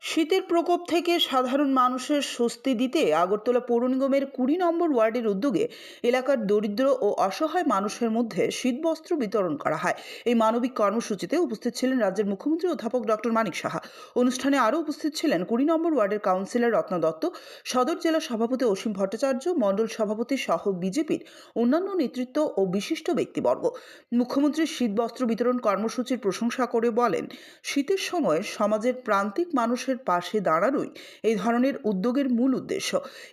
শীতের প্রকোপ থেকে সাধারণ মানুষের স্বস্তি দিতে আগরতলা পৌর নিগমের 20 নম্বর ওয়ার্ডের উদ্যোগে এলাকার দরিদ্র ও অসহায় মানুষের মধ্যে শীতবস্ত্র বিতরণ করা হয়। এই মানবিক কর্মসূচিতে উপস্থিত ছিলেন রাজ্যের মুখ্যমন্ত্রী অধ্যাপক ডক্টর মানিক সাহা। অনুষ্ঠানে আরও উপস্থিত ছিলেন 20 নম্বর ওয়ার্ডের কাউন্সিলর রত্না দত্ত, সদর জেলা সভাপতি অসীম ভট্টাচার্য, মণ্ডল সভাপতি সহ বিজেপির অন্যান্য নেতৃত্ব ও বিশিষ্ট ব্যক্তিবর্গ। মুখ্যমন্ত্রীর শীতবস্ত্র বিতরণ কর্মসূচির প্রশংসা করে বলেন, শীতের সময় সমাজের প্রান্তিক মানুষের পাশে দাঁড়ানোই এই ধরনের উদ্যোগের মূল উদ্দেশ্য।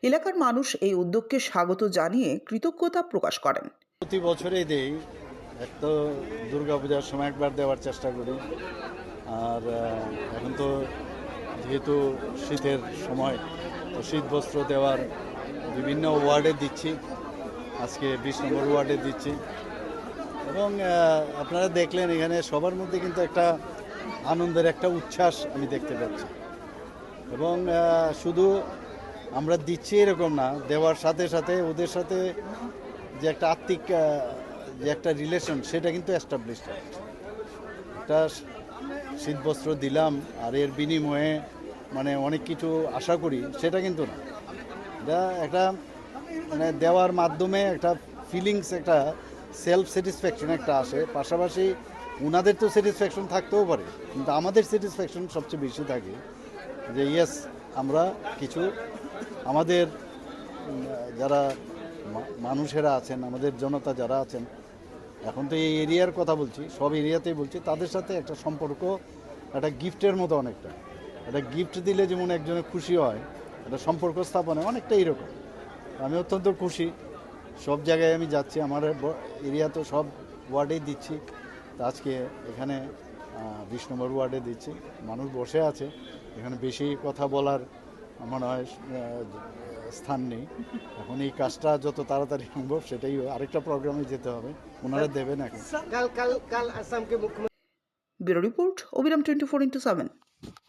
এলাকার মানুষ এই উদ্যোগকে স্বাগত জানিয়ে কৃতজ্ঞতা প্রকাশ করেন। প্রতি বছরেই দেই, এক তো দুর্গাপূজার সময় একবার দেওয়ার চেষ্টা করি, আর এখন তো যেহেতু শীতের সময়, তো শীত বস্ত্র দেওয়ার বিভিন্ন ওয়ার্ডে দিচ্ছি। আজকে 20 নম্বর ওয়ার্ডে দিচ্ছি এবং আপনারা দেখলেন এখানে সবার মধ্যে কিন্তু একটা আনন্দের একটা উচ্ছ্বাস আমি দেখতে পাচ্ছি। এবং শুধু আমরা দিচ্ছি এরকম না, দেওয়ার সাথে সাথে ওদের সাথে যে একটা আত্মিক যে একটা রিলেশন, সেটা কিন্তু এস্টাবলিশ হচ্ছে। একটা শীতবস্ত্র দিলাম আর এর বিনিময়ে মানে অনেক কিছু আশা করি, সেটা কিন্তু না। এটা একটা মানে দেওয়ার মাধ্যমে একটা ফিলিংস, একটা সেলফ স্যাটিসফ্যাকশন একটা আসে। পাশাপাশি ওনাদের তো স্যাটিসফ্যাকশন থাকতেও পারে, কিন্তু আমাদের স্যাটিসফ্যাকশন সবচেয়ে বেশি থাকে যে ইয়েস, আমরা কিছু আমাদের যারা মানুষেরা আছেন, আমাদের জনতা যারা আছেন, এখন তো এই এরিয়ার কথা বলছি, সব এরিয়াতেই বলছি, তাদের সাথে একটা সম্পর্ক, একটা গিফটের মতো। অনেকটা একটা গিফট দিলে যেমন একজনের খুশি হয়, একটা সম্পর্ক স্থাপনে অনেকটা এইরকম। আমি অত্যন্ত খুশি। সব জায়গায় আমি যাচ্ছি, আমার এরিয়া তো সব ওয়ার্ডেই দিচ্ছি। তো আজকে এখানে 20 নম্বর ওয়ার্ডে দিচ্ছি। মানুষ বসে আছে, এখানে বেশি কথা বলার মনে হয় স্থান নেই। এখন এই কাজটা যত তাড়াতাড়ি সম্ভব, সেটাই আরেকটা প্রোগ্রামে যেতে হবে, ওনারা দেবেন এখন। ব্যুরো রিপোর্ট, অবিরাম 24x7।